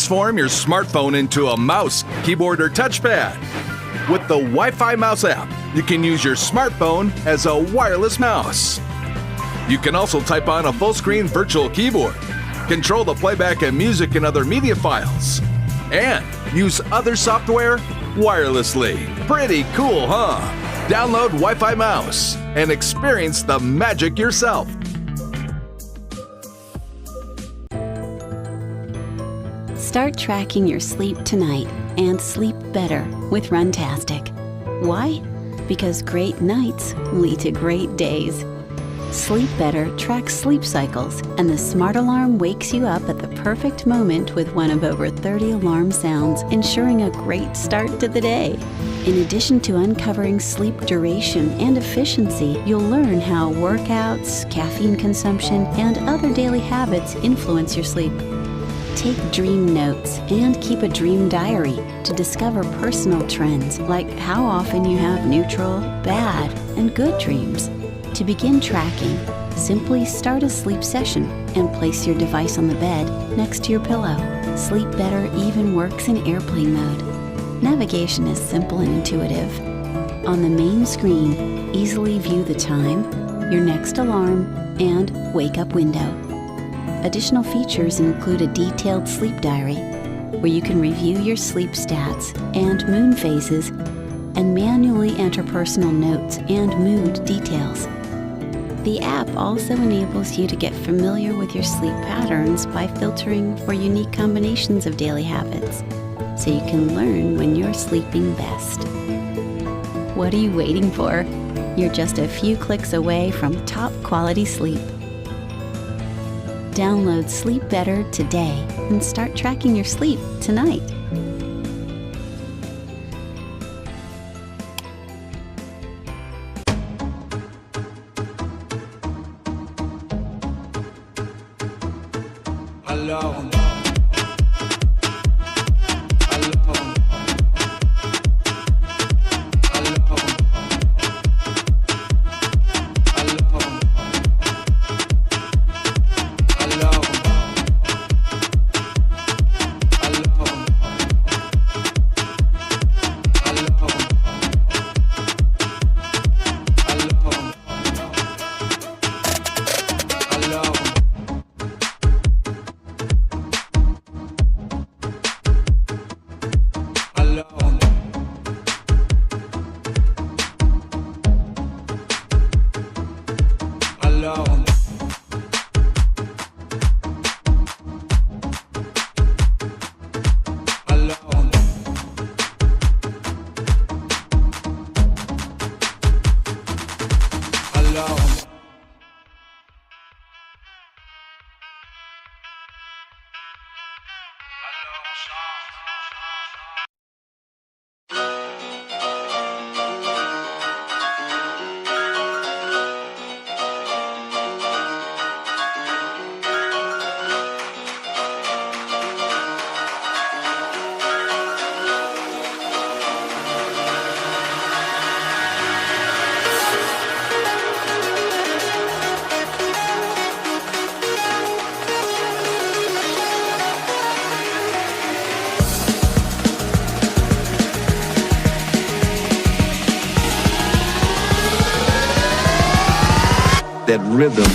transform your smartphone into a mouse, keyboard, or touchpad. With the Wi-Fi Mouse app, you can use your smartphone as a wireless mouse. You can also type on a full-screen virtual keyboard, control the playback of music and other media files, and use other software wirelessly. Pretty cool, huh? Download Wi-Fi Mouse and experience the magic yourself. Start tracking your sleep tonight and sleep better with Runtastic. Why? Because great nights lead to great days. Sleep Better tracks sleep cycles, and the smart alarm wakes you up at the perfect moment with one of over 30 alarm sounds, ensuring a great start to the day. In addition to uncovering sleep duration and efficiency, you'll learn how workouts, caffeine consumption, and other daily habits influence your sleep. Take dream notes and keep a dream diary to discover personal trends like how often you have neutral, bad, and good dreams. To begin tracking, simply start a sleep session and place your device on the bed next to your pillow. Sleep Better even works in airplane mode. Navigation is simple and intuitive. On the main screen, easily view the time, your next alarm, and wake-up window. Additional features include a detailed sleep diary, where you can review your sleep stats and moon phases and manually enter personal notes and mood details. The app also enables you to get familiar with your sleep patterns by filtering for unique combinations of daily habits, so you can learn when you're sleeping best. What are you waiting for? You're just a few clicks away from top quality sleep. Download Sleep Better today and start tracking your sleep tonight. Alone. That rhythm.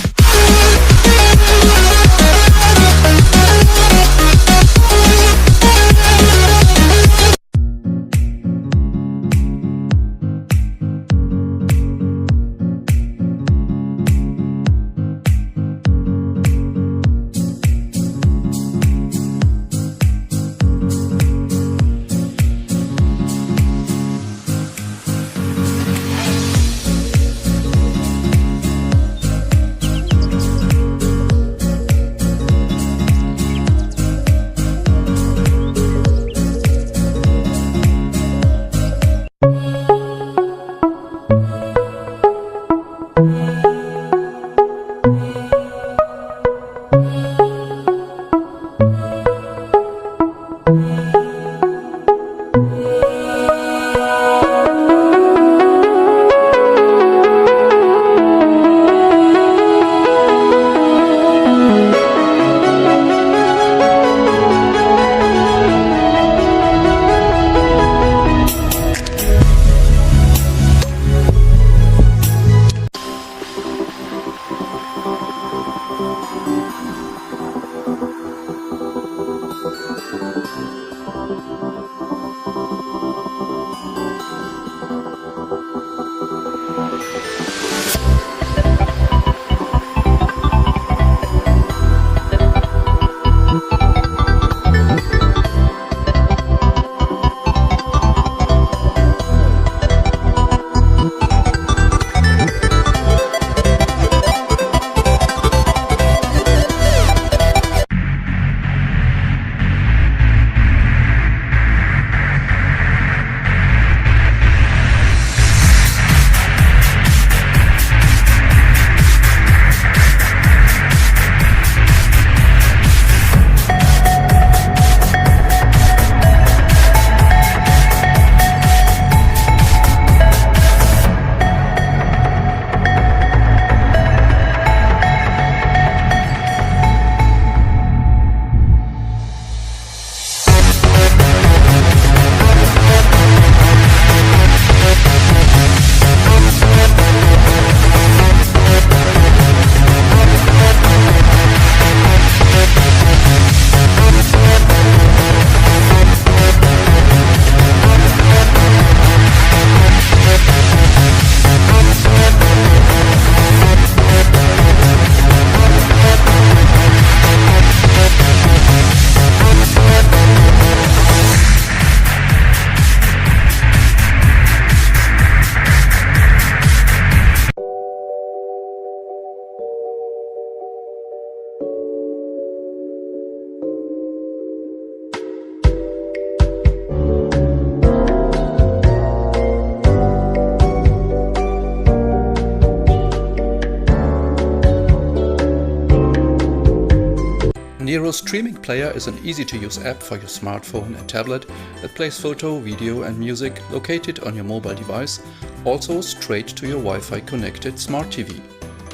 Nero Streaming Player is an easy-to-use app for your smartphone and tablet that plays photo, video and music located on your mobile device, also straight to your Wi-Fi connected smart TV.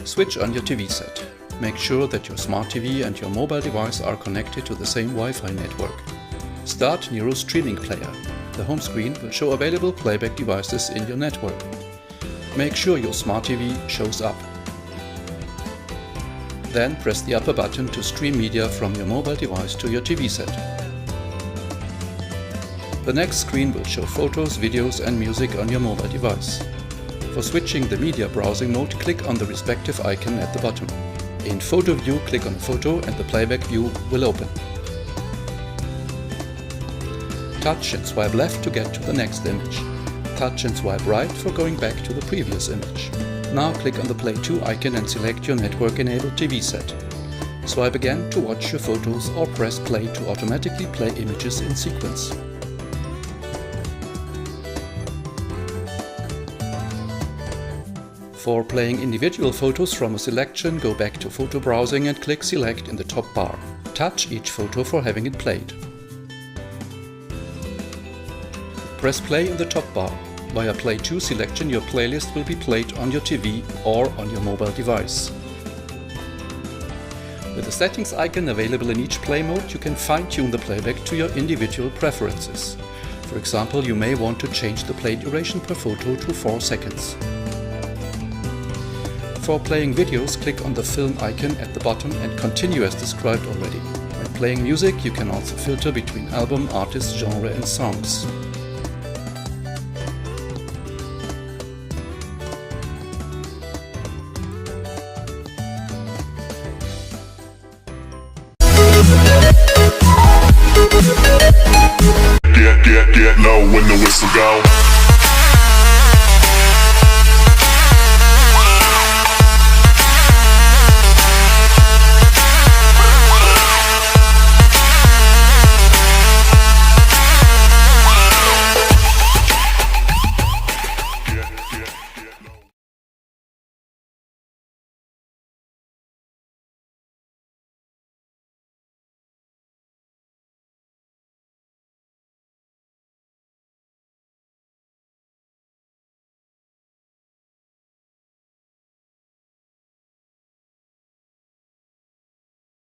Switch on your TV set. Make sure that your smart TV and your mobile device are connected to the same Wi-Fi network. Start Nero Streaming Player. The home screen will show available playback devices in your network. Make sure your smart TV shows up. Then press the upper button to stream media from your mobile device to your TV set. The next screen will show photos, videos and music on your mobile device. For switching the media browsing mode, click on the respective icon at the bottom. In Photo View, click on a photo and the playback view will open. Touch and swipe left to get to the next image. Touch and swipe right for going back to the previous image. Now click on the Play To icon and select your network-enabled TV set. Swipe again to watch your photos or press play to automatically play images in sequence. For playing individual photos from a selection, go back to photo browsing and click Select in the top bar. Touch each photo for having it played. Press play in the top bar. Via Play To selection, your playlist will be played on your TV or on your mobile device. With the settings icon available in each play mode, you can fine-tune the playback to your individual preferences. For example, you may want to change the play duration per photo to 4 seconds. For playing videos, click on the film icon at the bottom and continue as described already. When playing music, you can also filter between album, artist, genre and songs. Get low when the whistle go.